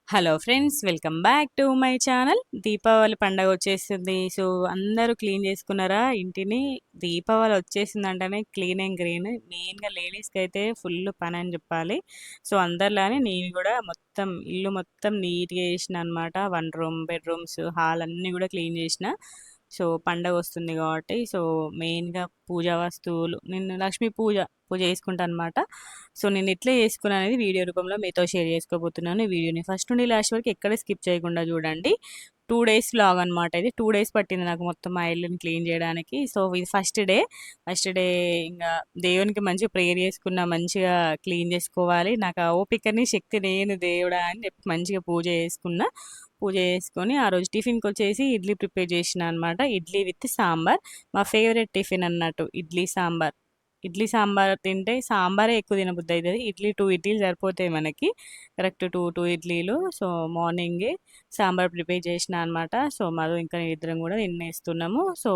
Hello friends, welcome back to my channel. Deepavali పండగ వచ్చేసింది. So అందరూ క్లీన్ చేసుకున్నారా ఇంటిని? దీపావళి వచ్చేసిందంటేనే క్లీన్ అండ్ గ్రీన్. మెయిన్గా లేడీస్కి అయితే ఫుల్ పని అని చెప్పాలి. సో అందరిలానే నేను కూడా మొత్తం ఇల్లు మొత్తం నీట్గా చేసిన అనమాట. వన్ రూమ్, బెడ్రూమ్స్, హాల్ అన్నీ కూడా క్లీన్ చేసిన. సో పండగ వస్తుంది కాబట్టి సో మెయిన్గా పూజా వస్తువులు, నేను లక్ష్మీ పూజ చేసుకుంటాను అనమాట. సో నేను ఎట్లా చేసుకున్నాను అనేది వీడియో రూపంలో మీతో షేర్ చేసుకోబోతున్నాను. ఈ వీడియోని ఫస్ట్ నుండి లాస్ట్ వరకు ఎక్కడ స్కిప్ చేయకుండా చూడండి. 2 డేస్ వ్లాగ్ అనమాట. ఇది 2 డేస్ పట్టింది నాకు మొత్తం మా ఇల్లుని క్లీన్ చేయడానికి. సో ఇది ఫస్ట్ డే ఇంకా దేవునికి మంచిగా ప్రేయర్ చేసుకున్న, మంచిగా క్లీన్ చేసుకోవాలి. నాకు ఆ ఓపికని శక్తి నేను దేవుడా అని చెప్పి మంచిగా పూజ చేసుకొని ఆ రోజు టిఫిన్కి వచ్చేసి ఇడ్లీ ప్రిపేర్ చేసిన అనమాట. ఇడ్లీ విత్ సాంబార్, మా ఫేవరెట్ టిఫిన్ అన్నట్టు ఇడ్లీ సాంబార్ తింటే సాంబారే ఎక్కువ తినబుద్ధి అవుతుంది. 2 ఇడ్లీలు సరిపోతాయి మనకి, కరెక్ట్ టూ ఇడ్లీలు. సో మార్నింగే సాంబార్ ప్రిపేర్ చేసిన అనమాట. సో మధు ఇంకా ఇద్దరం కూడా తినేస్తున్నాము. సో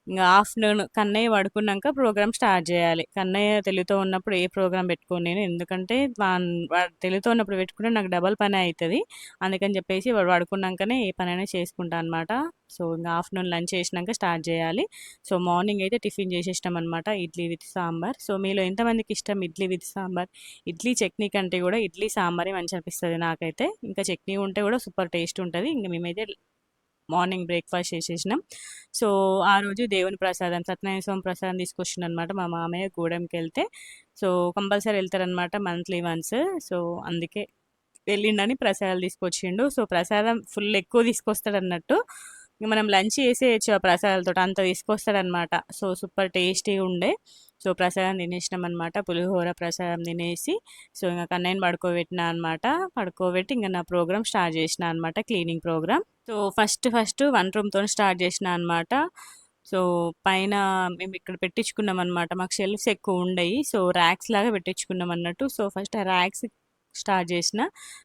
ఇంకా ఆఫ్టర్నూన్ కన్నయ్య పడుకున్నాక ప్రోగ్రామ్ స్టార్ట్ చేయాలి. కన్నయ్య తెలుగుతో ఉన్నప్పుడు ఏ ప్రోగ్రామ్ పెట్టుకోను నేను, ఎందుకంటే వాడు తెలుగుతో ఉన్నప్పుడు పెట్టుకుంటే నాకు డబల్ పని అవుతుంది. అందుకని చెప్పేసి వాడు పడుకున్నాకనే ఏ పనైనా చేసుకుంటా అనమాట. సో ఇంకా ఆఫ్టర్నూన్ లంచ్ చేసినాక స్టార్ట్ చేయాలి. సో మార్నింగ్ అయితే టిఫిన్ చేసేసినాం అనమాట, ఇడ్లీ విత్ సాంబార్. సో మీలో ఎంతమందికి ఇష్టం ఇడ్లీ విత్ సాంబార్? ఇడ్లీ చట్నీ కంటే కూడా ఇడ్లీ సాంబారే మంచి అనిపిస్తుంది నాకైతే. ఇంకా చట్నీ ఉంటే కూడా సూపర్ టేస్ట్ ఉంటుంది. ఇంకా మేమైతే మార్నింగ్ బ్రేక్ఫాస్ట్ చేసేసినాం. సో ఆ రోజు దేవుని ప్రసాదం, సత్యనారాయణ స్వామి ప్రసాదం తీసుకొచ్చిండు అనమాట మా మామయ్య గూడెంకి వెళ్తే. సో కంపల్సరీ వెళ్తారనమాట మంత్లీ వన్స్. సో అందుకే వెళ్ళిండని ప్రసాదాలు తీసుకొచ్చిండు. సో ప్రసాదం ఫుల్ ఎక్కువ తీసుకొస్తాడు అన్నట్టు. ఇంక మనం లంచ్ చేసేయచ్చు ఆ ప్రసాదాలతో, అంత తీసుకొస్తాడనమాట. సో సూపర్ టేస్టీగా ఉండే. సో ప్రసాదం తినేసినాం అనమాట, పులిహోర ప్రసాదం తినేసి. సో ఇంకా కన్నయ్యని పడుకోబెట్టిన అనమాట. పడుకోబెట్టి ఇంకా నా ప్రోగ్రామ్ స్టార్ట్ చేసిన అనమాట, cleaning program. So first one రూమ్తో స్టార్ట్ చేసిన అనమాట. సో పైన మేము ఇక్కడ పెట్టించుకున్నాం అనమాట, మాకు షెల్ఫ్స్ ఎక్కువ ఉండయి. సో ర్యాక్స్ లాగా పెట్టించుకున్నాం అన్నట్టు. సో ఫస్ట్ ఆ ర్యాక్స్ స్టార్ట్ చేసిన,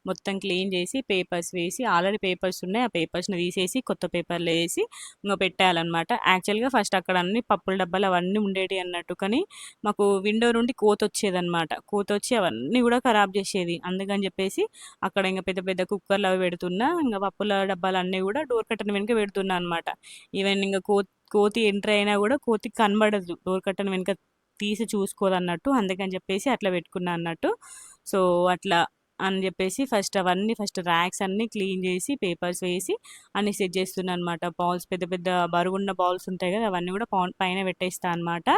మొత్తం క్లీన్ చేసి పేపర్స్ వేసి, ఆల్రెడీ పేపర్స్ ఉన్నాయి ఆ పేపర్స్ని తీసేసి కొత్త పేపర్లు వేసి ఇంకా పెట్టేయాలన్నమాట. యాక్చువల్గా ఫస్ట్ అక్కడ అన్ని పప్పుల డబ్బాలు అవన్నీ ఉండేవి అన్నట్టు, కానీ మాకు విండో నుండి కోత వచ్చేదన్నమాట. కోత వచ్చి అవన్నీ కూడా ఖరాబ్ చేసేది. అందుకని చెప్పేసి అక్కడ ఇంకా పెద్ద పెద్ద కుక్కర్లు అవి పెడుతున్నా, ఇంకా పప్పుల డబ్బాలు అన్నీ కూడా డోర్ కట్టన్ వెనుక పెడుతున్నా అనమాట. ఈవెన్ ఇంకా కోతి ఎంటర్ అయినా కూడా కోతికి కనబడదు, డోర్ కట్టన్ వెనుక తీసి చూసుకోదన్నట్టు. అందుకని చెప్పేసి అట్లా పెట్టుకున్నా అన్నట్టు. సో అట్లా అని చెప్పేసి ఫస్ట్ ర్యాక్స్ అన్నీ క్లీన్ చేసి పేపర్స్ వేసి అన్ని సెట్ చేస్తున్నా అనమాట. బౌల్స్, పెద్ద పెద్ద బరుగున్న బౌల్స్ ఉంటాయి కదా, అవన్నీ కూడా పైన పెట్టేస్తా అనమాట.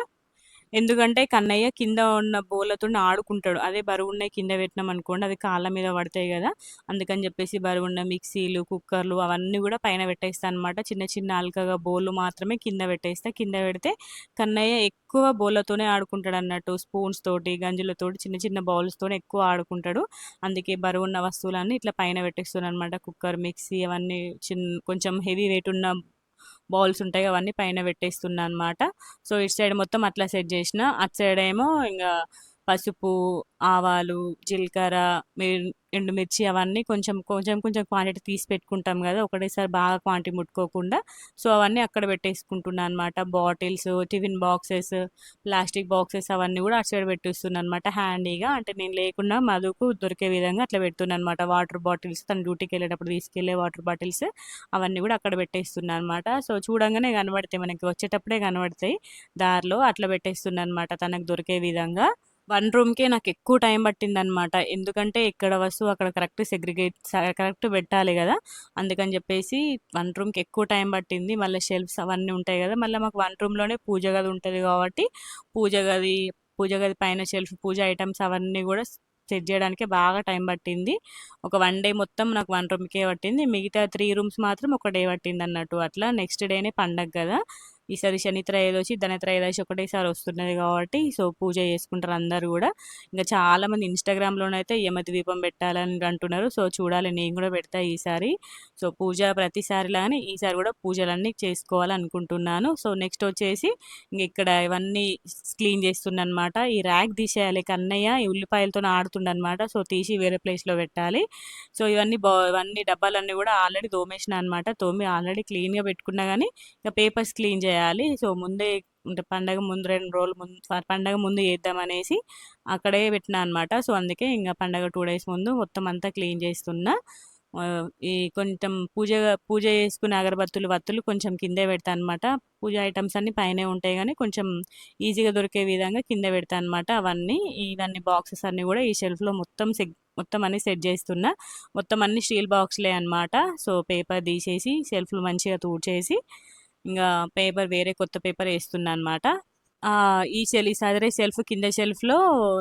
ఎందుకంటే కన్నయ్య కింద ఉన్న బోళ్ళతో ఆడుకుంటాడు. అదే బరుగున్నాయి కింద పెట్టినాం అనుకోండి, అది కాళ్ళ మీద పడతాయి కదా. అందుకని చెప్పేసి బరుగున్న మిక్సీలు, కుక్కర్లు అవన్నీ కూడా పైన పెట్టేస్తా అనమాట. చిన్న చిన్న అల్కగా బోళ్ళు మాత్రమే కింద పెట్టేస్తా. కింద పెడితే కన్నయ్య ఎక్కువ బోళ్ళతోనే ఆడుకుంటాడు అన్నట్టు. స్పూన్స్ తోటి, గంజులతోటి, చిన్న చిన్న బౌల్స్తోనే ఎక్కువ ఆడుకుంటాడు. అందుకే బరువున్న వస్తువులన్నీ ఇట్లా పైన పెట్టేస్తున్నాను అనమాట. కుక్కర్, మిక్సీ అవన్నీ కొంచెం హెవీ వెయిట్ ఉన్న బౌల్స్ ఉంటాయి, అవన్నీ పైన పెట్టేస్తున్నా అనమాట. సో ఇటు సైడ్ మొత్తం అట్లా సెట్ చేసిన. అటు సైడ్ ఏమో ఇంకా పసుపు, ఆవాలు, జీలకర్ర, ఎండుమిర్చి అవన్నీ కొంచెం కొంచెం కొంచెం క్వాంటిటీ తీసి పెట్టుకుంటాం కదా, ఒకటేసారి బాగా క్వాంటిటీ ముట్టుకోకుండా. సో అవన్నీ అక్కడ పెట్టేసుకుంటున్నాను అనమాట. Bottles, tiffin boxes, plastic boxes అవన్నీ కూడా అటు సైడ్ పెట్టేస్తున్నాను అనమాట హ్యాండీగా. అంటే నేను లేకుండా మధుకు దొరికే విధంగా అట్లా పెడుతున్నాను అనమాట. వాటర్ బాటిల్స్, తన డ్యూటీకి వెళ్ళేటప్పుడు తీసుకెళ్లే వాటర్ బాటిల్స్ అవన్నీ కూడా అక్కడ పెట్టేస్తున్నాను అనమాట. సో చూడంగానే కనబడతాయి మనకి, వచ్చేటప్పుడే కనబడతాయి దారిలో. అట్లా పెట్టేస్తున్నాను అనమాట తనకు దొరికే విధంగా. వన్ రూమ్కే నాకు ఎక్కువ టైం పట్టిందనమాట. ఎందుకంటే ఇక్కడ వస్తువు అక్కడ కరెక్ట్ పెట్టాలి కదా. అందుకని చెప్పేసి వన్ రూమ్కి ఎక్కువ టైం పట్టింది. మళ్ళీ షెల్ఫ్స్ అవన్నీ ఉంటాయి కదా, మళ్ళీ మాకు వన్ రూమ్లోనే పూజ గది ఉంటుంది కాబట్టి పూజ గది పూజ గది పైన షెల్ఫ్, పూజ ఐటమ్స్ అవన్నీ కూడా సెట్ చేయడానికి బాగా టైం పట్టింది. ఒక 1 డే మొత్తం నాకు వన్ రూమ్కే పట్టింది. మిగతా 3 రూమ్స్ మాత్రం ఒక డే పట్టింది అన్నట్టు. అట్లా నెక్స్ట్ డేనే పండగ కదా. ఈసారి శని త్రయోదశి, ధన త్రయోదశి ఒకటేసారి వస్తున్నది కాబట్టి సో పూజ చేసుకుంటారు అందరు కూడా. ఇంకా చాలామంది ఇన్స్టాగ్రామ్లోనైతే యమతి దీపం పెట్టాలని అంటున్నారు. సో చూడాలి, నేను కూడా పెడతా ఈసారి. సో పూజ ప్రతిసారిలానే ఈసారి కూడా పూజలన్నీ చేసుకోవాలనుకుంటున్నాను. సో నెక్స్ట్ వచ్చేసి ఇంక ఇక్కడ ఇవన్నీ క్లీన్ చేస్తుండనమాట. ఈ ర్యాక్ తీసేయాలి, కన్నయ్య ఈ ఉల్లిపాయలతో ఆడుతుండనమాట. సో తీసి వేరే ప్లేస్లో పెట్టాలి. సో ఇవన్నీ డబ్బాలన్నీ కూడా ఆల్రెడీ తోమేసిన అనమాట. తోమి ఆల్రెడీ క్లీన్గా పెట్టుకున్నా కానీ ఇంకా పేపర్స్ క్లీన్ చేయాలి. సో ముందే అంటే పండగ ముందు 2 రోజులు ముందు పండగ ముందు చేద్దామనేసి అక్కడే పెట్టినా అనమాట. సో, అందుకే ఇంగ పండగ 2 డేస్ ముందు మొత్తం అంతా క్లీన్ చేస్తున్నా. ఈ కొంచెం పూజ చేసుకునే అగరబత్తులు, వత్తులు కొంచెం కిందే పెడతా అనమాట. పూజ ఐటెమ్స్ అన్నీ పైనే ఉంటాయి గానీ, కొంచెం ఈజీగా దొరికే విధంగా కింద పెడతా అనమాట అవన్నీ. ఇవన్నీ బాక్సెస్ అన్నీ గూడా ఈ షెల్ఫ్‌లో మొత్తం అన్నీ సెట్ చేస్తున్నా. మొత్తం అన్నీ స్టీల్ బాక్స్‌లే అనమాట. సో, పేపర్ తీసేసి షెల్ఫ్‌లు మంచిగా తుడిచేసి, ఇంగా పేపర్ వేరే కొత్త పేపర్ ఏస్తున్నా అనమాట. ఈ సదరే షెల్ఫ్ కింద షెల్ఫ్‌లో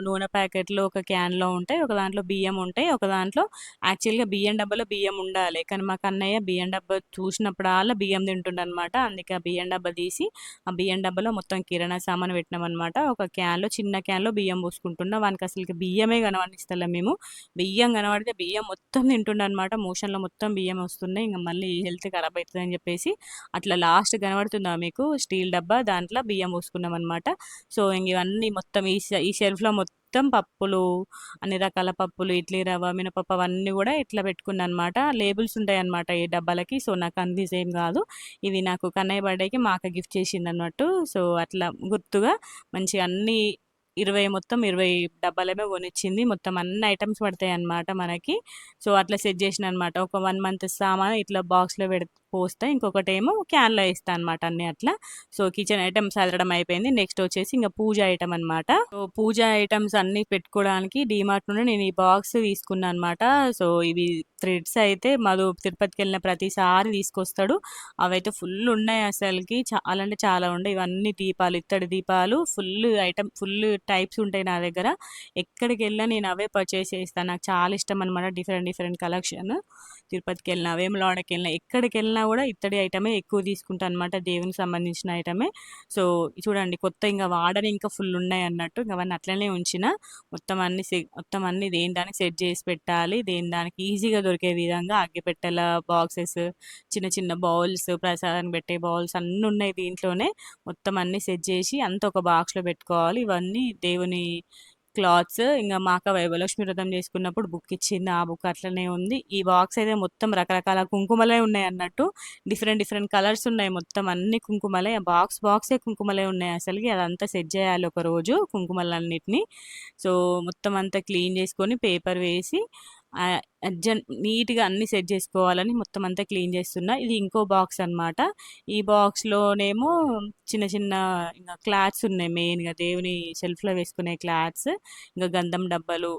నూనె ప్యాకెట్లు ఒక క్యాన్‌లో ఉంటాయి. ఒక దాంట్లో బియ్యం ఉంటాయి. ఒక దాంట్లో యాక్చువల్‌గా బియ్యం డబ్బాలో బియ్యం ఉండాలి. కానీ మా కన్నయ్య బియ్యం డబ్బా చూసినప్పుడల్లా బియ్యం తింటుండనమాట. అందుకే ఆ బియ్యం డబ్బా తీసి, ఆ బియ్యం డబ్బాలో మొత్తం కిరాణా సామాను పెట్టినామనమాట. ఒక క్యాన్‌లో చిన్న క్యాన్‌లో బియ్యం పోసుకుంటున్నా. వానికి అసలుకి బియ్యమే కనబడనిస్తలే మేము. బియ్యం కనబడితే బియ్యం మొత్తం తింటుండనమాట. మోషన్‌లో మొత్తం బియ్యం వస్తున్నాయి. ఇంక మళ్ళీ హెల్త్ ఖరాబ్ అయితదని చెప్పేసి అట్లా లాస్ట్ కనబడుతుందా మీకు స్టీల్ డబ్బా దాంట్లో బియ్యం పోసుకున్నామనమాట. సో, ఇంగ ఇవన్నీ మొత్తం ఈ షెల్ఫ్‌లో మొత్తం పప్పులు, అన్ని రకాల పప్పులు, ఇడ్లీ రవ్వ, మినపప్పు అవన్నీ గూడా ఇట్లా పెట్టుకున్నా అనమాట. లేబుల్స్ ఉంటాయన్నమాట ఈ డబ్బాలకి. సో, నాకు కన్‌ఫ్యూజ్ ఏం గాదు. ఇవి నాకు కన్నయ్య బర్త్‌డేకి మా అక్క గిఫ్ట్ చేసిందన్నట్టు. సో, అట్లా గుర్తుగా మంచిగా అన్నీ 20 డబ్బాలేమో కొనిచ్చింది. మొత్తం అన్ని ఐటెమ్స్ పడతాయన్నమాట మనకి. సో, అట్లా సెట్ చేసినా అనమాట. ఒక 1 మంత్ సామాను ఇట్లా బాక్స్‌లో పోస్తా. ఇంకొకటేమో క్యాన్‌లో ఏస్తా అనమాట అన్నీ అట్లా. సో, కిచెన్ ఐటెమ్స్ సదరడం అయిపోయింది. నెక్స్ట్ వచ్చేసి ఇంక పూజ ఐటెమ్ అనమాట. సో, పూజ ఐటెమ్స్ అన్నీ పెట్టుకోవడానికి డీమార్ట్ నుండి నేను ఈ బాక్స్ తీసుకున్నా అనమాట. సో, ఇవి థ్రెడ్స్ అయితే మధు తిరుపతికెళ్ళిన ప్రతిసారి తీసుకొస్తాడు. అవైతే ఫుల్ ఉన్నాయి అసలకి. చాలా అంటే చాలా ఉండే. ఇవన్నీ దీపాలు, ఇత్తడి దీపాలు ఫుల్ టైప్స్ ఉంటాయి నా దగ్గర. ఎక్కడికెళ్ళినా నేను అవే పర్చేస్ చేస్తాను. నాకు చాలా ఇష్టం అనమాట. Different different collection. తిరుపతికెళ్ళినా, వేములవాడకెళ్ళినా, ఎక్కడికెళ్ళినా గూడా ఇత్తడి ఐటమే ఎక్కువ తీసుకుంటా అనమాట. దేవునికి సంబంధించిన ఐటమే. సో, చూడండి కొత్త ఇంగ వాడని ఇంకా ఫుల్ ఉన్నాయన్నట్టు. ఇంక అవన్నీ అట్లనే ఉంచిన. మొత్తం అన్నీ దేని దానికి సెట్ చేసి పెట్టాలి. దేని దానికి ఈజీగా దొరికే విధంగా అగ్గిపెట్టెల బాక్సెస్, చిన్న చిన్న బౌల్స్, ప్రసాదానికి పెట్టే బౌల్స్ అన్నున్నాయి దీంట్లోనే. మొత్తం అన్నీ సెట్ చేసి అంతా ఒక బాక్స్‌లో పెట్టుకోవాలి. ఇవన్నీ దేవుని క్లాత్స్ ఇంగ మా అక్క వరలక్ష్మి వ్రతం చేసుకున్నప్పుడు బుక్ ఇచ్చింది. ఆ బుక్ అట్లనే ఉంది. ఈ బాక్స్ అయితే మొత్తం రకరకాల కుంకుమలే ఉన్నాయన్నట్టు. డిఫరెంట్ డిఫరెంట్ కలర్స్ ఉన్నాయి మొత్తం అన్ని కుంకుమలే. ఆ బాక్సే కుంకుమలే ఉన్నాయి అసలకి. అదంతా సెట్ చేయాలి ఒకరోజు కుంకుమలన్నిటిని. సో, మొత్తం అంతా క్లీన్ చేసుకొని పేపర్ వేసి నీట్‌గా అన్నీ సెట్ చేసుకోవాలని మొత్తం అంతా క్లీన్ చేస్తున్నా. ఇది ఇంకో బాక్స్ అన్నమాట. ఈ బాక్స్‌లోనేమో చిన్న చిన్న ఇంగ క్లాత్స్ ఉన్నాయి మెయిన్‌గా దేవుని షెల్ఫ్‌లో వేసుకునే క్లాత్స్. ఇంక గంధం డబ్బాలు.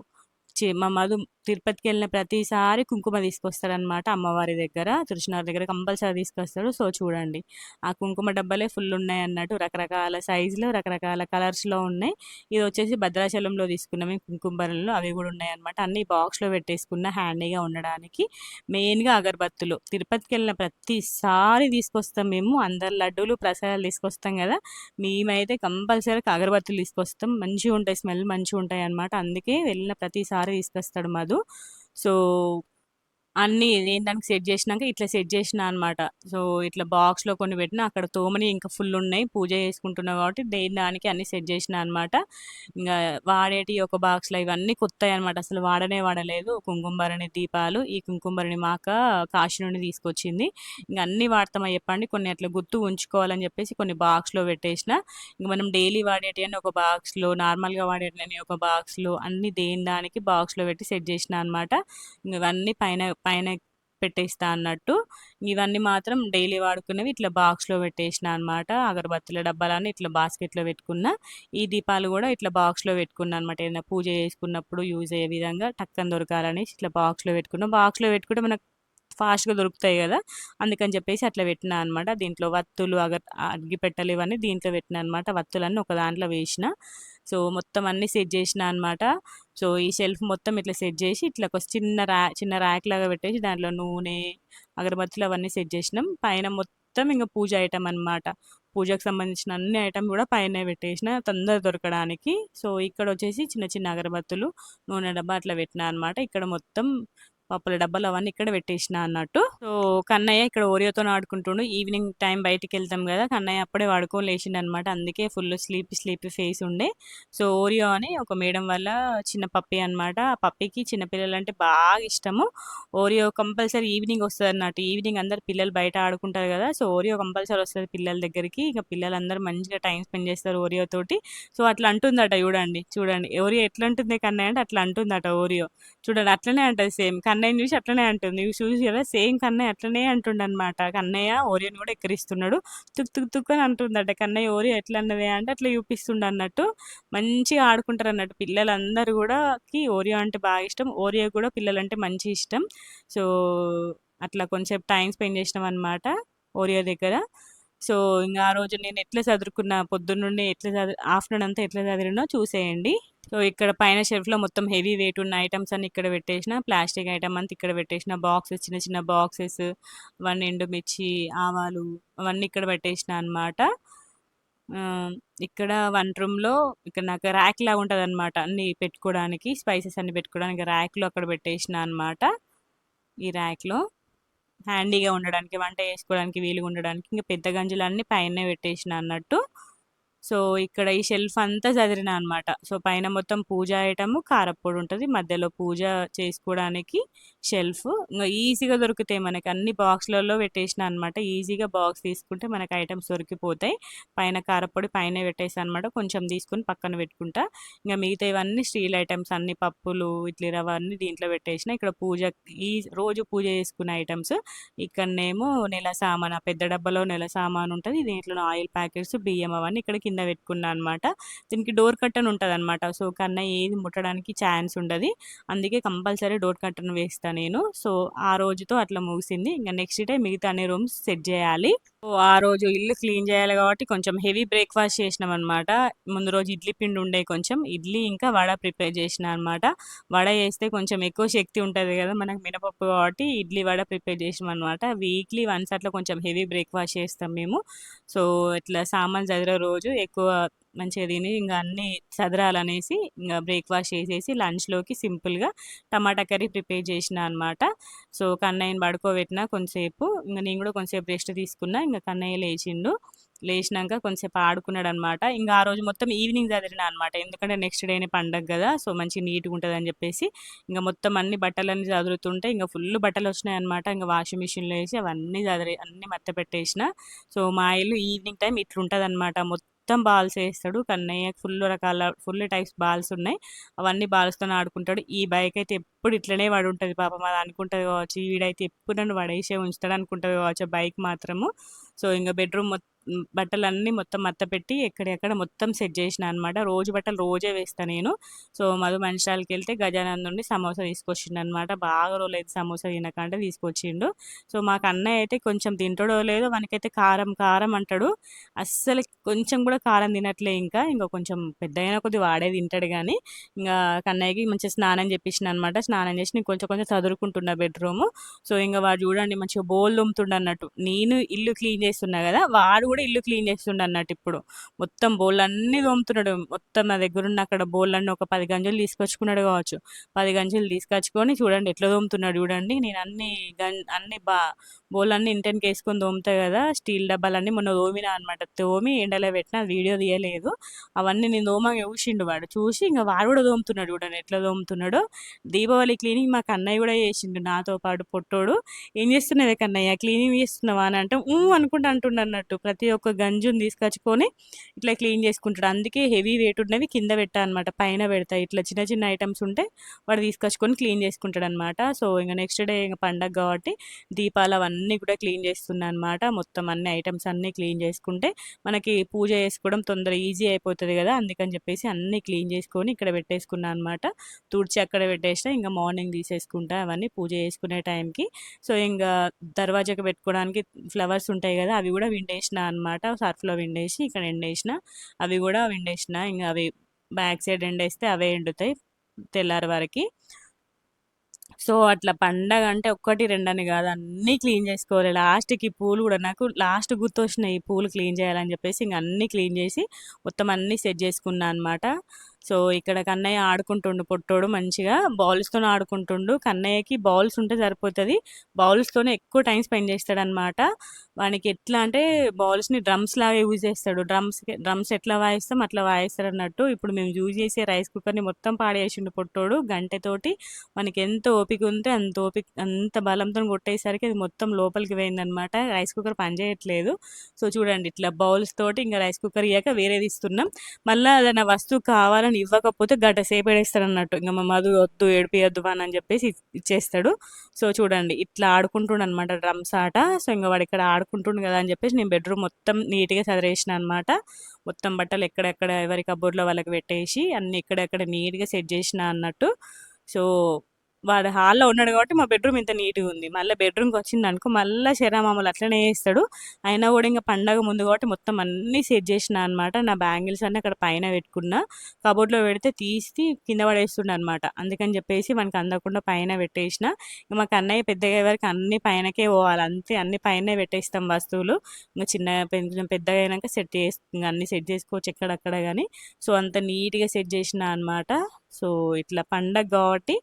మా మధు తిరుపతికెళ్ళిన ప్రతిసారి కుంకుమ తీసుకొస్తాడనమాట అమ్మవారి దగ్గర. తులసినార్ దగ్గర కంపల్సరీ తీసుకొస్తాడు. సో, చూడండి. ఆ కుంకుమ డబ్బాలే ఫుల్ ఉన్నాయన్నట్టు. రకరకాల సైజులో, రకరకాల కలర్స్‌లో ఉన్నాయి. ఇదొచ్చేసి భద్రాచలంలో తీసుకున్నాం మేము కుంకుమ బరణాలు. అవి గూడా ఉన్నాయన్నమాట. అన్నీ బాక్స్‌లో పెట్టేసుకున్న హ్యాండీగా ఉండడానికి. మెయిన్‌గా అగరబత్తులు. తిరుపతికెళ్ళిన ప్రతిసారి తీసుకొస్తాం మేము. అందరు లడ్డూలు, ప్రసాదాలు తీసుకొస్తాం గదా! మేమైతే కంపల్సరీగా అగరబత్తులు తీసుకొస్తాం. మంచిగుంటాయి. స్మెల్ మంచిగుంటాయన్నమాట. అందుకే వెళ్ళిన ప్రతిసారి తీసుకొస్తాడు మధు. సో, అన్నీ నేను దానికి సెట్ జేసినాక ఇట్లా సెట్ జేసినా అనమాట. సో, ఇట్లా బాక్స్‌లో కొన్ని పెట్టినా. అక్కడ తోమని ఇంకా ఫుల్లున్నాయి. పూజ చేసుకుంటున్నా కాబట్టి దేని దానికి అన్నీ సెట్ జేసినా అనమాట. ఇంగా వాడేటియి ఒక బాక్స్‌లో ఇవన్నీ కొత్తయనమాట. అసలు వాడనే వాడలేదు. కుంకుమ భరణి దీపాలు. ఈ కుంకుమ భరణి మా అక్క కాశీ నుండి తీసుకొచ్చింది. ఇంగ అన్నీ వాడతామా చెప్పండి. కొన్ని అట్లా గుర్తు ఉంచుకోవాలని జెప్పేసి కొన్ని బాక్స్‌లో పెట్టేసిన. ఇంక మనం డైలీ వాడేటియన్ని ఒక బాక్స్‌లో, నార్మల్‌గా వాడేటియన్ని ఒక బాక్స్‌లో అన్నీ దేని దానికి బాక్స్‌లో పెట్టి సెట్ జేసినా అనమాట. ఇవన్నీ పైన పైన పెట్టేస్తా అన్నట్టు. ఇవన్నీ మాత్రం డైలీ వాడుకునేవి ఇట్లా బాక్స్‌లో పెట్టేసినా అనమాట. అగరబత్తుల డబ్బాలన్నీ ఇట్లా బాస్కెట్‌లో పెట్టుకున్నా. ఈ దీపాలు గూడా ఇట్లా బాక్స్‌లో పెట్టుకున్నా అనమాట. ఏదైనా పూజ చేసుకున్నప్పుడు యూజ్ అయ్యే విధంగా టక్కన దొరకాలనేసి ఇట్లా బాక్స్‌లో పెట్టుకున్నా. బాక్స్‌లో పెట్టుకుంటే మనకు ఫాస్ట్‌గా దొరుకుతాయి గదా! అందుకని చెప్పేసి అట్లా పెట్టినా అనమాట. దీంట్లో వత్తులు, అగ్గిపెట్టెలు ఇవన్నీ దీంట్లో పెట్టినా అనమాట. వత్తులన్నీ ఒక దాంట్లో వేషిన. సో, మొత్తం అన్నీ సెట్ జేసినా అనమాట. సో, ఈ షెల్ఫ్ మొత్తం ఇట్లా సెట్ జేసి ఇట్లా ఒక చిన్న ర్యాక్ లాగా పెట్టేసి దాంట్లో నూనె, అగరబత్తులు అవన్నీ సెట్ జేసినాం. పైన మొత్తం ఇంగ పూజ ఐటెమ్ అనమాట. పూజకు సంబంధించిన అన్ని ఐటెమ్ గూడా పైనే పెట్టేసిన తొందర దొరకడానికి. సో, ఇక్కడొచ్చేసి చిన్న చిన్న అగరబత్తులు, నూనె డబ్బా అట్లా పెట్టినా అనమాట. ఇక్కడ మొత్తం పప్పుల డబ్బాలు అవన్నీ ఇక్కడ పెట్టేసిన అన్నట్టు. సో కన్నయ్య ఇక్కడ ఓరియోతో ఆడుకుంటుండు. ఈవినింగ్ టైం బయటికి వెళ్తాం కదా, కన్నయ్య అప్పుడే వాడుకొని లేచిండు అనమాట. అందుకే ఫుల్ స్లీపీ ఫేస్ ఉండే. సో ఓరియో అని ఒక మేడం వల్ల చిన్న పప్పి అనమాట. ఆ పప్పికి చిన్నపిల్లలు అంటే బాగా ఇష్టము. ఓరియో కంపల్సరీ ఈవినింగ్ వస్తుంది అన్నట్టు. ఈవినింగ్ అందరు పిల్లలు బయట ఆడుకుంటారు కదా, సో ఓరియో కంపల్సరీ వస్తుంది పిల్లల దగ్గరికి. ఇక పిల్లలందరూ మంచిగా టైం స్పెండ్ చేస్తారు ఓరియో తోటి. సో అట్లా అంటుందట, చూడండి చూడండి ఓరియో ఎట్లా అంటుంది కన్నయ్య అంటే అట్లా అంటుందట ఓరియో. చూడండి అట్లనే అంటది సేమ్, కన్నయ్యని చూసి అట్లనే అంటుంది. ఇవి చూసి కదా సేమ్ కన్నయ్య అట్లనే అంటుండనమాట. కన్నయ్య ఓరియోని కూడా ఎక్కిరిస్తున్నాడు. తుక్ తుక్ తుక్ అని అంటుందట. కన్నయ్య ఓరియో ఎట్లా అన్నది అంటే అట్లా చూపిస్తుండ అన్నట్టు. మంచిగా ఆడుకుంటారు అన్నట్టు పిల్లలందరూ కూడా. ఓరియో అంటే బాగా ఇష్టం, ఓరియో కూడా పిల్లలంటే మంచి ఇష్టం. సో అట్లా కొంచెం టైం స్పెండ్ చేసినాం అనమాట ఓరియో దగ్గర. సో ఇంకా ఆ రోజు నేను ఎట్లా చదువుకున్నా, పొద్దున్నుండి ఎట్లా ఆఫ్టర్నూన్ అంతా ఎట్లా చదివినో చూసేయండి. సో ఇక్కడ పైన షెల్ఫ్లో మొత్తం హెవీ వెయిట్ ఉన్న ఐటమ్స్ అన్ని ఇక్కడ పెట్టేసిన, ప్లాస్టిక్ ఐటమ్ అంతా ఇక్కడ పెట్టేసిన, బాక్సెస్ చిన్న చిన్న బాక్సెస్, అవన్నీ ఎండుమిర్చి, ఆవాలు అవన్నీ ఇక్కడ పెట్టేసిన అనమాట. ఇక్కడ వన్ రూమ్లో ఇక్కడ నాకు ర్యాక్ లాగా ఉంటుంది అనమాట, అన్ని పెట్టుకోవడానికి స్పైసెస్ అన్ని పెట్టుకోవడానికి ర్యాక్లో అక్కడ పెట్టేసిన అనమాట. ఈ ర్యాక్లో హ్యాండీగా ఉండడానికి, వంట చేసుకోవడానికి వీలుగా ఉండడానికి. ఇంకా పెద్ద గంజులన్నీ పైనే పెట్టేసిన అన్నట్టు. సో ఇక్కడ ఈ షెల్ఫ్ అంతా చదిరిన అనమాట. సో పైన మొత్తం పూజ ఐటమ్ కారప్పొడి ఉంటుంది, మధ్యలో పూజ చేసుకోవడానికి షెల్ఫ్. ఇంకా ఈజీగా దొరుకుతాయి మనకి, అన్ని బాక్స్లలో పెట్టేసిన అనమాట. ఈజీగా బాక్స్ తీసుకుంటే మనకి ఐటమ్స్ దొరికిపోతాయి. పైన కారప్పొడి పైన పెట్టేసి అనమాట, కొంచెం తీసుకుని పక్కన పెట్టుకుంటా. ఇంకా మిగతా ఇవన్నీ స్టీల్ ఐటమ్స్, అన్ని పప్పులు ఇడ్లీ రవ్వ అన్ని దీంట్లో పెట్టేసిన. ఇక్కడ పూజ, ఈ రోజు పూజ చేసుకునే ఐటమ్స్. ఇక్కడనేమో నెల సామాన్, ఆ పెద్ద డబ్బాలో నెల సామాన్ ఉంటుంది, దీంట్లో ఆయిల్ ప్యాకెట్స్, బియ్యం అవన్నీ ఇక్కడ కింద పెట్టుకున్నా అనమాట. దీనికి డోర్ కర్టన్ ఉంటుంది అనమాట. సో కన్నా ఏది ముట్టడానికి ఛాన్స్ ఉండదు, అందుకే కంపల్సరీ డోర్ కర్టన్ వేస్తాను నేను. సో ఆ రోజుతో అట్లా ముగిసింది. ఇంకా నెక్స్ట్ డే మిగతా అన్ని రూమ్స్ సెట్ చేయాలి. సో ఆ రోజు ఇల్లు క్లీన్ చేయాలి కాబట్టి కొంచెం హెవీ బ్రేక్ఫాస్ట్ చేసినాం అనమాట. ముందు రోజు ఇడ్లీ పిండి ఉండే, కొంచెం ఇడ్లీ ఇంకా వడ ప్రిపేర్ చేసిన అనమాట. వడ చేస్తే కొంచెం ఎక్కువ శక్తి ఉంటుంది కదా మనకు మినపప్పు, కాబట్టి ఇడ్లీ వడ ప్రిపేర్ చేసినాం అనమాట. వీక్లీ వన్స్ అట్లా కొంచెం హెవీ బ్రేక్ఫాస్ట్ చేస్తాం మేము. సో ఇట్లా సామాన్ చదిరే రోజు ఎక్కువ మంచిగా తిని ఇంకా అన్నీ చదరాలనేసి ఇంకా బ్రేక్ఫాస్ట్ చేసేసి లంచ్లోకి సింపుల్గా టమాటా కర్రీ ప్రిపేర్ చేసిన అనమాట. సో కన్నయ్యని పడుకోబెట్టిన కొంతసేపు, ఇంకా నేను కూడా కొంతసేపు రెస్ట్ తీసుకున్నా. ఇంకా కన్నయ్య లేచిండు, లేచినాక కొంచెంసేపు ఆడుకున్నాడు అనమాట. ఇంకా ఆ రోజు మొత్తం ఈవినింగ్ చదివిన అనమాట, ఎందుకంటే నెక్స్ట్ డేనే పండగ కదా, సో మంచి నీట్గా ఉంటుంది అని చెప్పేసి. ఇంకా మొత్తం అన్ని బట్టలన్నీ చదువుతుంటే ఇంకా ఫుల్ బట్టలు వచ్చినాయి అనమాట. ఇంకా వాషింగ్ మిషన్లో వేసి అవన్నీ చదివి అన్నీ మత్త పెట్టేసిన. సో మా ఇల్లు ఈవినింగ్ టైం ఇట్లుంటుంది అనమాట. మొత్తం బాల్స్ వేస్తాడు కన్నయ్య, ఫుల్ టైప్స్ బాల్స్ ఉన్నాయి, అవన్నీ బాల్స్తో ఆడుకుంటాడు. ఈ బైక్ అయితే ఎప్పుడు ఇట్లనే పడి ఉంటుంది పాపం, అది అనుకుంటుంది కావచ్చు వీడైతే ఎప్పుడు నన్ను పడేసే ఉంచుతాడు అనుకుంటుంది కావచ్చు బైక్ మాత్రము. సో ఇంకా బెడ్రూమ్ బట్టలన్నీ మొత్తం మత్త పెట్టి ఎక్కడెక్కడ మొత్తం సెట్ చేసిన అనమాట. రోజు బట్టలు రోజే వేస్తాను నేను. సో మధు మంచిర్యాలకి వెళ్తే గజానంద్ నుండి సమోసా తీసుకొచ్చిండు అనమాట. బాగా రోజులైతే సమోసా తినకంటే తీసుకొచ్చిండు. సో మాకు అన్నయ్య అయితే కొంచెం తింటాడో లేదో, మనకైతే కారం కారం అంటాడు, అస్సలు కొంచెం కూడా కారం తినట్లే. ఇంకా ఇంకా కొంచెం పెద్ద అయినా కొద్ది వాడే తింటాడు కానీ. ఇంకా కన్నయ్యకి మంచిగా స్నానం చేపించిన అనమాట. స్నానం చేసి నేను కొంచెం కొంచెం చదువుకుంటున్నా బెడ్రూమ్. సో ఇంకా వాడు చూడండి మంచిగా బోల్ దుమ్ముతుండ అన్నట్టు. నేను ఇల్లు క్లీన్ చేస్తున్నా కదా, వాడు కూడా ఇల్లు క్లీన్ చేస్తుండ అన్నట్టు. ఇప్పుడు మొత్తం బోళ్ళన్నీ తోముతున్నాడు. మొత్తం నా దగ్గర ఉన్న అక్కడ బోళ్ళన్నీ ఒక 10 గంజులు తీసుకొచ్చుకున్నాడు కావచ్చు. 10 గంజులు తీసుకొచ్చుకొని చూడండి ఎట్లా తోముతున్నాడు చూడండి. నేను అన్ని బోళ్ళన్నీ ఇంటెన్కి వేసుకొని తోముతాయి కదా, స్టీల్ డబ్బాలన్నీ మొన్న తోమినా అనమాట. తోమి ఎండలో పెట్టిన, వీడియో తీయలేదు. అవన్నీ నేను తోమగా చూసిండు వాడు, చూసి ఇంకా వాడు కూడా తోముతున్నాడు చూడండి ఎట్లా తోముతున్నాడో. దీపావళి క్లీనింగ్ మా కన్నయ్య కూడా చేసిండు నాతో పాటు, పొట్టోడు. ఏం చేస్తున్నావే కన్నయ్య, క్లీనింగ్ చేస్తున్నావా అని అంటే అనుకుంటా అంటుండ అన్నట్టు. ప్రతి ఒక్క గంజుని తీసుకొచ్చుకొని ఇట్లా క్లీన్ చేసుకుంటాడు. అందుకే హెవీ వెయిట్ ఉన్నవి కింద పెట్టా అనమాట, పైన పెడతా. ఇట్లా చిన్న చిన్న ఐటమ్స్ ఉంటే వాడు తీసుకొచ్చుకొని క్లీన్ చేసుకుంటాడు అనమాట. సో ఇంకా నెక్స్ట్ డే ఇంకా పండగ కాబట్టి దీపాలు అవన్నీ కూడా క్లీన్ చేస్తున్నా అనమాట. మొత్తం అన్ని ఐటమ్స్ అన్నీ క్లీన్ చేసుకుంటే మనకి పూజ చేసుకోవడం తొందర ఈజీ అయిపోతుంది కదా, అందుకని చెప్పేసి అన్నీ క్లీన్ చేసుకొని ఇక్కడ పెట్టేసుకున్నా అనమాట. తుడిచి అక్కడ పెట్టేసిన, ఇంకా మార్నింగ్ తీసేసుకుంటా అవన్నీ పూజ చేసుకునే టైంకి. సో ఇంకా దర్వాజాకి పెట్టుకోవడానికి ఫ్లవర్స్ ఉంటాయి కదా, అవి కూడా విండేసిన అనమాట. సర్ఫ్లో విండేసి ఇక్కడ ఎండేసిన, అవి కూడా విండేసిన. ఇంకా అవి బ్యాక్ సైడ్ ఎండేస్తే అవే ఎండుతాయి తెల్లారి వరకు. సో అట్లా పండగ అంటే ఒక్కటి రెండని కాదు, అన్నీ క్లీన్ చేసుకోవాలి. లాస్ట్కి పూలు కూడా నాకు లాస్ట్ గుర్తొచ్చినాయి, ఈ పూలు క్లీన్ చేయాలని చెప్పేసి ఇంక అన్నీ క్లీన్ చేసి మొత్తం అన్నీ సెట్ చేసుకున్నా అనమాట. సో ఇక్కడ కన్నయ్య ఆడుకుంటుండు పొట్టోడు మంచిగా బాల్స్‌తోని ఆడుకుంటుండు. కన్నయ్యకి బాల్స్ ఉంటే సరిపోతది. బాల్స్‌తోనే ఎక్కువ టైమ్ స్పెండ్ చేస్తాడనమాట. వానికి ఎట్లా అంటే బాల్స్‌ని డ్రమ్స్ లాగా యూజ్ చేస్తాడు. డ్రమ్స్ ఎట్లా వాయిస్తాం అట్లా వాయిస్తాడన్నట్టు. ఇప్పుడు మేము యూజ్ చేసే రైస్ కుక్కర్‌ని మొత్తం పాడేసిండు పొట్టోడు గంటెతోటి. మనకి ఎంత ఓపిక ఉంటే అంత బలంతోని కొట్టేసరికి అది మొత్తం లోపలికి పోయిందనమాట. రైస్ కుక్కర్ పనిచేయట్లేదు. సో చూడండి ఇట్లా బౌల్స్ తోటి ఇంక రైస్ కుక్కర్ ఇయ్యాక వేరేది ఇస్తున్నాం. మళ్ళా ఏదైనా వస్తువు కావాలని ఇవ్వకపోతే గంట సేపు ఏడేస్తాడన్నట్టు. ఇంక మా మధు వద్దు ఏడిపియద్దు అని చెప్పేసి ఇచ్చేస్తాడు. సో చూడండి ఇట్లా ఆడుకుంటుండనమాట డ్రమ్స్ ఆట. సో ఇంక వాడు ఇక్కడ ఆడుకుంటుండు కదా అని చెప్పేసి నేను బెడ్రూమ్ మొత్తం నీట్‌గా సదిరేసిన అనమాట. మొత్తం బట్టలు ఎక్కడెక్కడ ఎవరి కబోర్డ్‌లో వాళ్ళకి పెట్టేసి అన్నీ ఎక్కడెక్కడ నీట్‌గా సెట్ చేసిన అన్నట్టు. సో వాడు హాల్‌లో ఉన్నాడు కాబట్టి మా బెడ్రూమ్ ఇంత నీట్‌గా ఉంది. మళ్ళా బెడ్రూమ్‌కి వచ్చిందనుకో మళ్ళా శరామామూలు అట్లనే చేస్తాడు. అయినా కూడా ఇంక పండగ ముందు కాబట్టి మొత్తం అన్నీ సెట్ చేసిన అనమాట. నా బ్యాంగిల్స్ అన్నీ అక్కడ పైన పెట్టుకున్నా. కబోర్డ్‌లో పెడితే తీసి కింద పడేస్తుండనమాట. అందుకని చెప్పేసి వానికి అందకుండా పైన పెట్టేసిన. ఇక మా కన్నయ్య పెద్దగయ్యే వరకు అన్నీ పైనకే పోవాలి. అంతే అన్నీ పైనే పెట్టేస్తాం వస్తువులు. ఇంక కొంచెం పెద్దగా అయినాక ఇంక అన్నీ సెట్ చేసుకోవచ్చు ఎక్కడక్కడ గాని. సో అంత నీట్‌గా సెట్ చేసిన అనమాట. సో ఇట్లా పండగ కాబట్టి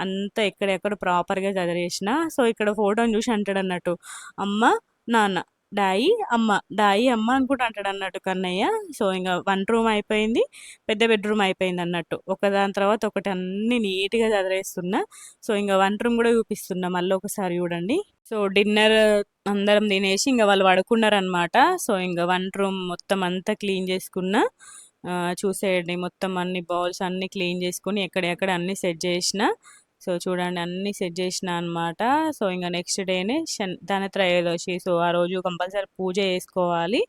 అంతా ఎక్కడెక్కడ ప్రాపర్‌గా సదిరేసిన. సో ఇక్కడ ఫోటోని చూసి అంటాడన్నట్టు, అమ్మ, నాన్న, డాయి, అమ్మ, డాయి, అమ్మ అనుకుంటా అంటాడన్నట్టు కన్నయ్య. సో ఇంగ వంట రూమ్ అయిపోయింది. పెద్ద బెడ్‌రూమ్ అయిపోయిందన్నట్టు. ఒకదాని తర్వాత ఒకటి అన్నీ నీట్‌గా సదిరేస్తున్నా. సో ఇంగ వంట రూమ్ కూడా చూపిస్తున్నా మళ్ళొకసారి చూడండి. సో డిన్నర్ అందరం తినేసి ఇంగ వాళ్ళు పడుకున్నారనమాట. సో ఇంగ వంట రూమ్ మొత్తం అంతా క్లీన్ చేసుకున్నా. చూసేయండి మొత్తం అన్ని బౌల్స్ అన్నీ క్లీన్ చేసుకొని ఎక్కడెక్కడ అన్నీ సెట్ చేసిన. సో చూడండి అన్నీ సెట్ చేసిన అనమాట. సో ఇంక నెక్స్ట్ డేనే ధనత్రయోదశి. సో ఆ రోజు కంపల్సరీ పూజ చేసుకోవాలి.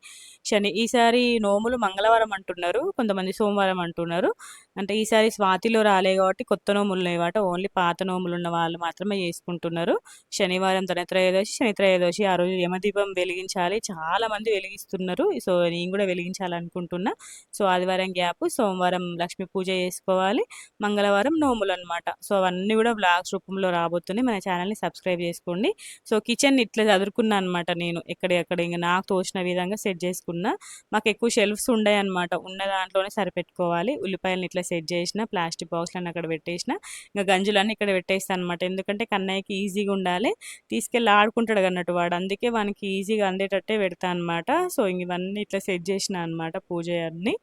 ఈసారి నోములు మంగళవారం అంటున్నారు. కొంతమంది సోమవారం అంటున్నారు. అంటే ఈసారి స్వాతిలో రాలే కాబట్టి కొత్త నోములు లేవట. ఓన్లీ పాత నోములు ఉన్న వాళ్ళు మాత్రమే చేసుకుంటున్నారు. శనివారం ధనత్రయోదశి, శని త్రయోదశి ఆ రోజు యమదీపం వెలిగించాలి. చాలా మంది వెలిగిస్తున్నారు. సో నేను కూడా వెలిగించాలనుకుంటున్నా. సో ఆదివారం గ్యాప్, సోమవారం లక్ష్మీ పూజ చేసుకోవాలి. మంగళవారం నోములు అనమాట. సో అవన్నీ కూడా వ్లాగ్స్ రూపంలో రాబోతున్నాయి. మన ఛానల్ని సబ్స్క్రైబ్ చేసుకోండి. సో కిచెన్ ఇట్లా చదువుకున్నా అనమాట నేను. ఎక్కడెక్కడ ఇంక నాకు తోచిన విధంగా సెట్ చేసుకున్నా. మాకు ఎక్కువ షెల్ఫ్స్ ఉండే అనమాట. ఉన్న దాంట్లోనే సరిపెట్టుకోవాలి. ఉల్లిపాయలను ఇట్లా సెట్ చేసిన, ప్లాస్టిక్ బాక్స్లను అక్కడ పెట్టేసిన. ఇంకా గంజులన్నీ ఇక్కడ పెట్టేస్తాను అనమాట. ఎందుకంటే కన్నయ్యకి ఈజీగా ఉండాలి. తీసుకెళ్ళి ఆడుకుంటాడు అన్నట్టు వాడు. అందుకే వానికి ఈజీగా అందేటట్టే పెడతా అనమాట. సో ఇవన్నీ ఇట్లా సెట్ చేసిన అనమాట పూజ అన్నీ.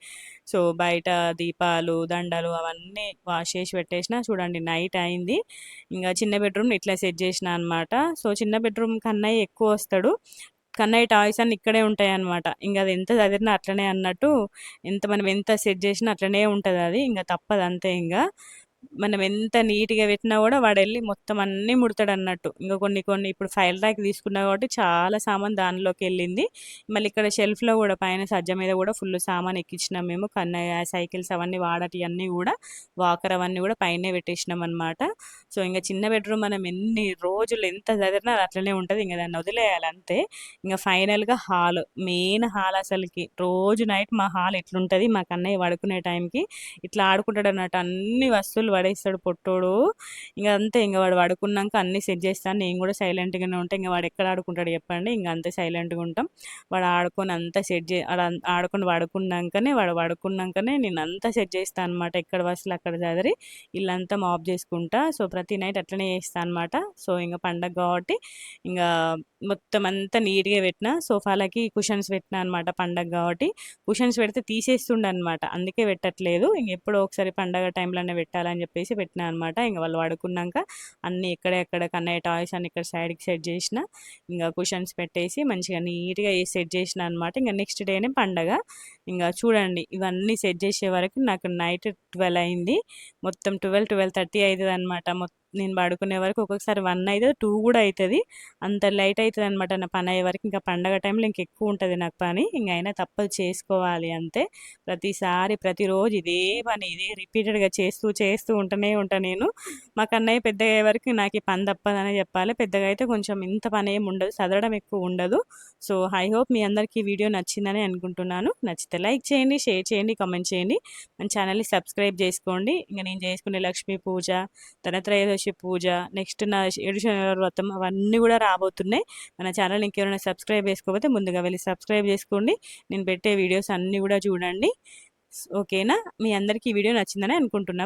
సో బయట దీపాలు, దండలు అవన్నీ వాష్ చేసి పెట్టేసిన. చూడండి నైట్ అయింది. ఇంకా చిన్న బెడ్రూమ్ ఇట్లా సెట్ చేసిన అనమాట. సో చిన్న బెడ్రూమ్ కన్నయ్య ఎక్కువ వస్తాడు. కన్నయ్య టాయ్స్ అన్నీ ఇక్కడే ఉంటాయన్నమాట. ఇంక అది ఎంత చదివినా అట్లనే అన్నట్టు, మనం ఎంత సెట్ చేసినా అట్లనే ఉంటది అది. ఇంక తప్పదు అంతే ఇంగ. మనం ఎంత నీట్‌గా పెట్టినా గూడా వాడెళ్ళి మొత్తం అన్నీ ముడతాడన్నట్టు. ఇంక కొన్ని ఇప్పుడు ఫైల్ ర్యాక్ తీసుకున్నా కాబట్టి చాలా సామాను దానిలోకెళ్ళింది. మళ్ళీ ఇక్కడ షెల్ఫ్‌లో గూడా పైన సజ్జ మీద గూడా ఫుల్ సామాను ఎక్కించినాం మేము. కన్నయ్య సైకిల్స్ అవన్నీ వాడటియన్నీ గూడా, వాకర్ అవన్నీ గూడా పైనే పెట్టేసినామనమాట. సో ఇంగ చిన్న బెడ్‌రూమ్ మనం ఎన్ని రోజులు ఎంత సదిరినా అది అట్లనే ఉంటది. ఇంగ దాన్ని వదిలేయాలి అంతే. ఇంగ ఫైనల్‌గా హాల్. మెయిన్ హాల్ అసలకి. రోజు నైట్ మా హాల్ ఎట్లుంటది, మా కన్నయ్య పడుకునే టైంకి ఇట్లా ఆడుకుంటాడన్నట్టు. అన్ని వస్తువులు పడేస్తాడు పొట్టోడు. ఇంక అంతే ఇంక వాడు పడుకున్నాక అన్నీ సెట్ చేస్తాను. నేను కూడా సైలెంట్‌గానే ఉంటా. ఇంక వాడు ఎక్కడ ఆడుకుంటాడు చెప్పండి. ఇంక అంతే సైలెంట్‌గా ఉంటాం. వాడు ఆడుకొని అంతా సెట్ ఆడుకొని వాడు పడుకున్నాకనే నేను అంతా సెట్ చేస్తా అనమాట. ఎక్కడ వస్తువులు అక్కడ సదిరి ఇల్లంతా మాప్ చేసుకుంటా. సో ప్రతి నైట్ అట్లనే చేస్తా అనమాట. సో ఇంక పండగ కాబట్టి ఇంక మొత్తం అంతా నీట్‌గా పెట్టిన. సోఫాలకి కుషన్స్ పెట్టినా అనమాట పండగ కాబట్టి. కుషన్స్ పెడితే తీసేస్తుండనమాట. అందుకే పెట్టట్లేదు. ఇంక ఎప్పుడో ఒకసారి పండగ టైంలోనే పెట్టాలని చెప్పేసి పెట్టినా అనమాట. ఇంక వాళ్ళు పడుకున్నాక అన్నీ ఎక్కడ కన్నయ్య టాయ్స్ అన్నీ ఇక్కడ సైడ్‌కి సెట్ చేసిన. ఇంక కుషన్స్ పెట్టేసి మంచిగా నీట్‌గా సెట్ చేసిన అనమాట. ఇంక నెక్స్ట్ డేనే పండగ. ఇంక చూడండి ఇవన్నీ సెట్ చేసే వరకు నాకు నైట్ 12 అయింది. మొత్తం 12:30 అయితదనమాట. నేను పడుకునే వరకు ఒక్కొక్కసారి 1 అయితది, 2 కూడా అయితది. అంత లేట్ అయితదనమాట నా పని అయ్యే వరకు. ఇంకా పండగ టైంలో ఇంకెక్కువ ఉంటది నాకు పని. ఇంక అయినా తప్పదు చేసుకోవాలి అంతే. ప్రతిరోజు ఇదే పని, ఇదే రిపీటెడ్‌గా చేస్తూ ఉంటూనే ఉంటా నేను. మా కన్నయ్య పెద్దగయ్యే వరకు నాకు ఈ పని తప్పదనే చెప్పాలి. పెద్దగా అయితే కొంచెం ఇంత పనేం ఉండదు. సదరడం ఎక్కువ ఉండదు. సో ఐ హోప్ మీ అందరికీ ఈ వీడియో నచ్చిందని అనుకుంటున్నాను. నచ్చితే లైక్ చేయండి, షేర్ చేయండి, కామెంట్ చేయండి. మన ఛానల్‌ని సబ్స్క్రైబ్ చేసుకోండి. ఇంక నేను చేసుకునే లక్ష్మీ పూజ, ధనత్రయోదశి పూజ, నెక్స్ట్ నా 7 శనివారాల వ్రతం అవన్నీ కూడా రాబోతున్నాయి. మన ఛానల్‌ని ఇంకెవరైనా సబ్స్క్రైబ్ చేసుకోకపోతే ముందుగా వెళ్ళి సబ్స్క్రైబ్ చేసుకోండి. నేను పెట్టే వీడియోస్ అన్నీ కూడా చూడండి. ఓకేనా? మీ అందరికీ ఈ వీడియో నచ్చిందని అనుకుంటున్నా.